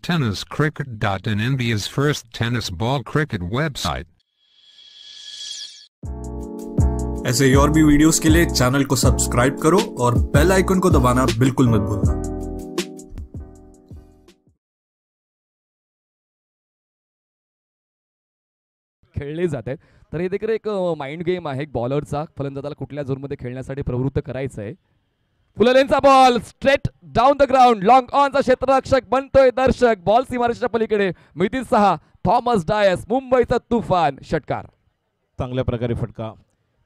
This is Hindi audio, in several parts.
tenniscricket.in, India's first tennis ball cricket website. ऐसे और भी वीडियोस के लिए चैनल को सब्सक्राइब करो और बेल आइकन को दबाना बिल्कुल मत भूलना। खेळले जात आहेत तर हे देखील एक माइंड गेम आहे बॉलरचा, फलंदाजाला कुठल्या झोनमध्ये खेळण्यासाठी प्रवृत्त करायचं आहे। फुललेनचा ball straight down the ground, long ऑनचा क्षेत्ररक्षक बनतोय दर्शक, बॉल सीमारेषेच्या पलीकडे मिळतील 6। थॉमस डायस मुंबईचा तुफान षटकार, चांगल्या प्रकारे फटका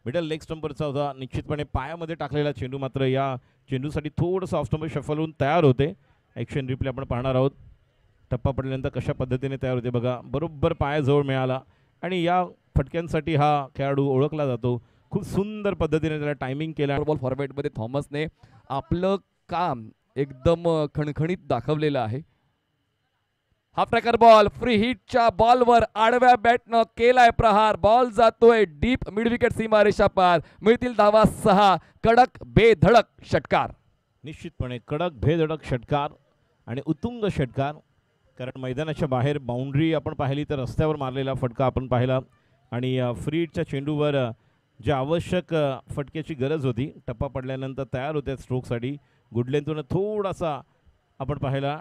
मिडल लेग स्टंपरचा होता, निश्चितपणे पायामध्ये टाकलेला चेंडू मात्र या चेंडूसाठी थोडंसं ऑफ स्टंपर शफल होऊन तयार होते। ॲक्शन रिप्ले आपण पाहणार आहोत, टप्पा पडल्यानंतर कशा पद्धतीने तयार होते बघा, बरोबर पायाजवळ मिळाला आणि या फटक्यांसाठी हा खेळाडू ओळखला जातो। खूप सुंदर पद्धतीने त्याला टायमिंग केला। बॉल फॉर्मॅटमध्ये थॉमसने आपलं काम एकदम खणखणीत दाखवलेलं आहे। हा प्रकार बॉल फ्री हिटच्या बॉलवर आडव्या बॅटनं केलाय प्रहार, बॉल जातोय डीप मिड विकेट सीमारेषा पार, मिळतील धावा 6। कडक बेधडक षटकार, निश्चितपणे कडक बेधडक षटकार आणि उत्तुंग षटकार, कारण मैदानाच्या बाहेर बाउंड्री आपण पाहिली तर रस्त्यावर मारलेला फटका आपण पाहिला आणि फ्री हिटच्या चेंडूवर जे आवश्यक फटक्याची गरज होती टप्पा पडल्यानंतर तयार होत्या स्ट्रोकसाठी, गुडलेंतून थोडासा आपण पाहिला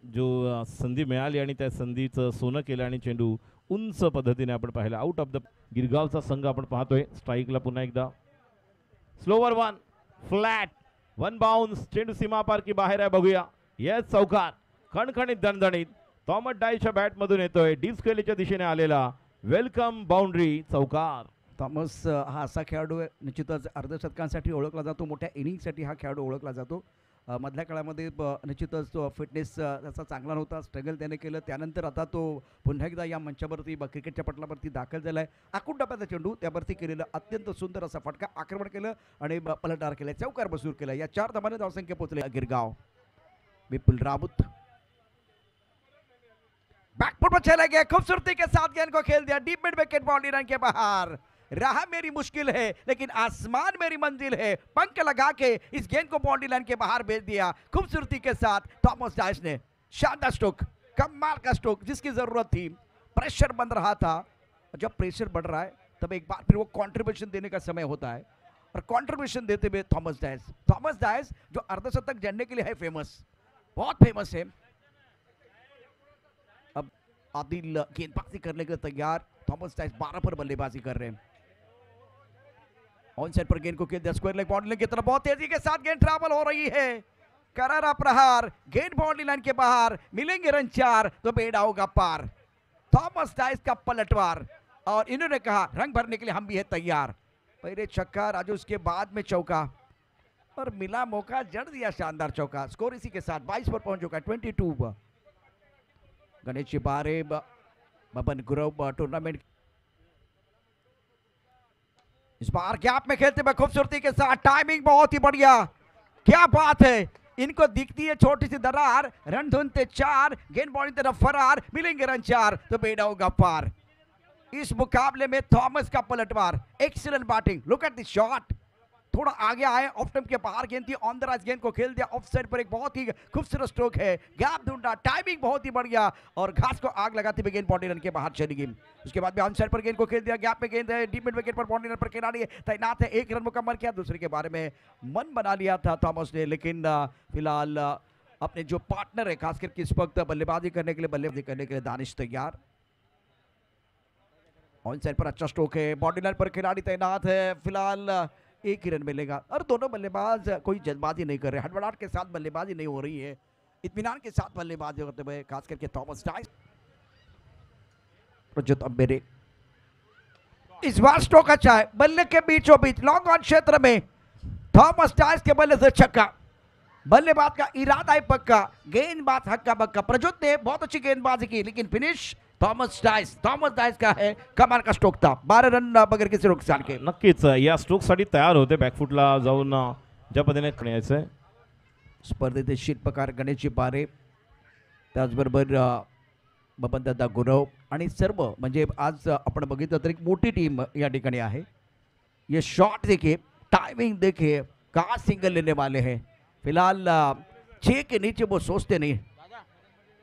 जो संधी मिळाली आणि त्या संधीचं सोनं केलं आणि चेंडू उंच पद्धतीने आपण पाहिला आउट ऑफ द। गिरगावचा संघ आपण पाहतोय स्ट्राईकला पुन्हा एकदा, slower one flat one bounce, चेंडू सीमापार की बाहेर आहे बघूया, येस चौकार, खणखणीत दणदणीत थॉमस डायसच्या बॅटमधून येतोय डीप स्क्वेअरच्या दिशेने आलेला वेलकम बाउंड्री चौकार। थॉमस हा असा खेळाडू निश्चितच अर्धशतकांसाठी ओळखला जातो, मोठ्या इनिंगसाठी हा खेळाडू ओळखला जातो। मधल्या काळामध्ये निश्चितच तो फिटनेस त्याचा चांगला नव्हता, स्ट्रगल त्याने केलं, त्यानंतर आता तो पुन्हा एकदा या मंचावरती क्रिकेटच्या पटलावरती दाखल झाला आहे। आखूड टप्प्याचा चेंडू त्यावरती केलेलं अत्यंत सुंदर असा फटका, आक्रमण केलं आणि पलटदार केला, चौकार मसूर केला। या 4 धावांनी धावसंख्या पोहोचले गिरगाव। विपुल रावत बैकफुट पर चले गए, खूबसूरती के साथ गेंद को खेल दिया deep mid wicket, boundary line के बाहर। राह मेरी मुश्किल है लेकिन आसमान मेरी मंजिल है, पंख लगा के इस गेंद को बाउंड्री लाइन के बाहर भेज दिया खूबसूरती के साथ थॉमस डायस ने। शानदार स्ट्रोक, कमाल का स्ट्रोक जिसकी जरूरत थी। प्रेशर बन रहा था, जब प्रेशर बढ़ रहा है तब एक बार फिर वो कंट्रीब्यूशन देने का समय होता है और कंट्रीब्यूशन देते हुए थॉमस डायस जो अर्धशतक जड़ने के लिए है फेमस, बहुत फेमस है। अब आदिल गेंदबाजी करने के तैयार, थॉमस डायस 12 पर बल्लेबाजी कर रहे हैं। ऑन साइड पर गेंद को खेल दिया स्क्वायर लेग बाउंड्री लाइन की तरफ, बहुत तेजी के साथ गेंद ट्रैवल हो रही है, करारा प्रहार, गेंद बाउंड्री लाइन के बाहर, मिलेंगे रन 4 तो बेड़ा होगा पार। थॉमस डायस का पलटवार और इन्होंने कहा रंग भरने के लिए हम भी है तैयार। पहले छक्का राजू, उसके बाद में चौका और मिला मौका, जड़ दिया शानदार चौका। स्कोर इसी के साथ 22 पर पहुंच चुका है 22। गणेश चिबारे बबन गुरव टूर्नामेंट इस बार गैप में खेलते हुए खूबसूरती के साथ, टाइमिंग बहुत ही बढ़िया, क्या बात है। इनको दिखती है छोटी सी दरार, रन ढूंढते 4, गेंद बॉल की तरफ फरार, मिलेंगे रन 4 तो बेड़ा होगा पार। इस मुकाबले में थॉमस का पलटवार, excellent batting, look at the shot, थोड़ा आगे आए, ऑफ स्टंप के बाहर गेंद थी, ऑन द राइज गेंद को खेल दिया, ऑफ साइड पर एक बहुत ही खूबसूरत स्ट्रोक है, गैप ढूंढा, टाइमिंग बहुत ही बढ़िया और घास को आग लगाते हुए गेंद बाउंड्री रन के बाहर चली गई। उसके बाद भी ऑन साइड पर गेंद को खेल दिया, गैप में गेंद है, डीप मिड विकेट पर बाउंड्री रन पर खिलाड़ी तैनात है, 1 रन मुकम्मल किया। दूसरे के बारे में मन बना लिया था थॉमस ने, लेकिन फिलहाल अपने जो पार्टनर है खास करके इस वक्त बल्लेबाजी करने के लिए दानिश तैयार। ऑन साइड पर अच्छा स्ट्रोक है, बाउंड्री लाइन पर खिलाड़ी तैनात है, फिलहाल 1 ही रन मिलेगा और दोनों बल्लेबाज कोई जल्दबाजी नहीं कर रहे, हड़बड़ाहट के साथ बल्लेबाजी नहीं हो रही है, इत्मीनान के साथ बल्लेबाजी करते हुए खास करके थॉमस डायस। प्रज्योत अम्बेरे इस बार स्ट्रोक अच्छा है, बल्ले के बीचों बीच लॉन्ग ऑन क्षेत्र में थॉमस डायस के बल्ले से छक्का, बल्लेबाज का इरादा है पक्का, गेंदबाज हक्का बक्का। प्रज्योत ने बहुत अच्छी गेंदबाजी की लेकिन फिनिश थॉमस डायस का है, कमाल का स्ट्रोक था, 12 रन बगैर किसी नुकसान के। नक्कीच या स्ट्रोकसाठी तयार होते, बॅकफुटला जाऊन ज्या पद्धतीने खेळायचं। स्पर्धेचे शिल्पकार गणेश चिबारे, त्याचबरोबर बबनदादा गुरव आणि सर्व, म्हणजे आज आपण बघितलं तर एक मोठी टीम या ठिकाणी आहे। ये शॉट देखिए, टाइमिंग देखिए, कहाँ सिंगल लेने वाले हैं। फिलहाल 6 के नीचे वो सोचते नहीं,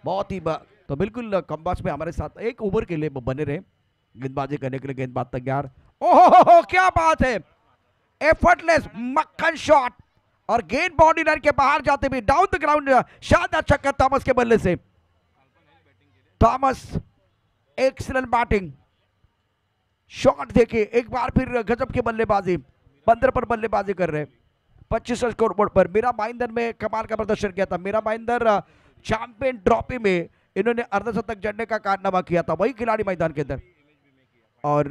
बहुत ही तो बिल्कुल कम्बास में हमारे साथ एक ओवर के लिए बने रहे, गेंदबाजी करने के लिए गेंदबाज तैयार। ओहो क्या बात है, एफर्टलेस मक्खन शॉट और गेंद बाउंड्री लाइन के बाहर जाते हुए डाउन द ग्राउंड शानदार छक्का थॉमस के बल्ले से। थॉमस एक्सीलेंट बैटिंग, शॉट देखिए एक बार फिर गजब की बल्लेबाजी, 15 पर बल्लेबाजी कर रहे, 25 स्कोर बोर्ड पर। मीरा भाईंदर में कमाल का प्रदर्शन किया था। मीरा भाईंदर चैंपियन ट्रॉफी में इन्होंने अर्धशतक जड़ने का कारनामा किया था, वही खिलाड़ी मैदान के अंदर। और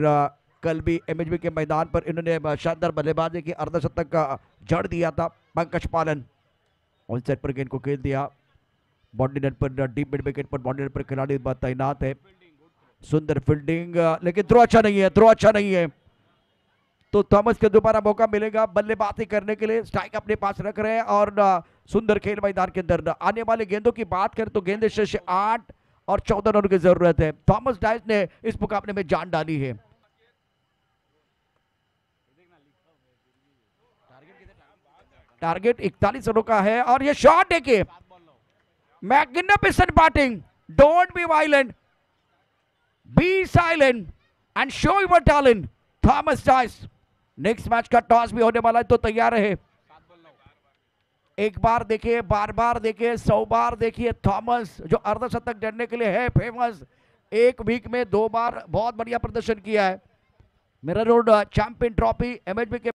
कल भी एमएचबी के मैदान पर इन्होंने शानदार बल्लेबाजी की, अर्धशतक का जड़ दिया था। पंकज पालन ऑन साइड पर गेंद को खेल दिया, बाउंड्री नेट पर डीप मिड विकेट पर बाउंड्री नेट पर खिलाड़ी तैनात है। सुंदर फील्डिंग, लेकिन थ्रो अच्छा नहीं है, थ्रो अच्छा नहीं है। तो थॉमस को दोबारा मौका मिलेगा बल्लेबाजी करने के लिए, स्ट्राइक अपने पास रख रहे हैं और सुंदर खेल मैदान के अंदर। आने वाले गेंदों की बात करें तो गेंद शेष 8 और 14 रनों की जरूरत है। थॉमस डाइस ने इस मुकाबले में जान डाली है। टारगेट 41 रनों का है और ये शॉट है कि magnificent batting, don't be violent, be silent and show your talent. Thomas Dice, next match का टॉस भी होने वाला है तो तैयार रहे। एक बार देखिए, बार बार देखिए, 100 बार देखिए। थॉमस जो अर्धशतक जड़ने के लिए है फेमस, एक वीक में 2 बार बहुत बढ़िया प्रदर्शन किया है। Mirror road champion trophy MHB के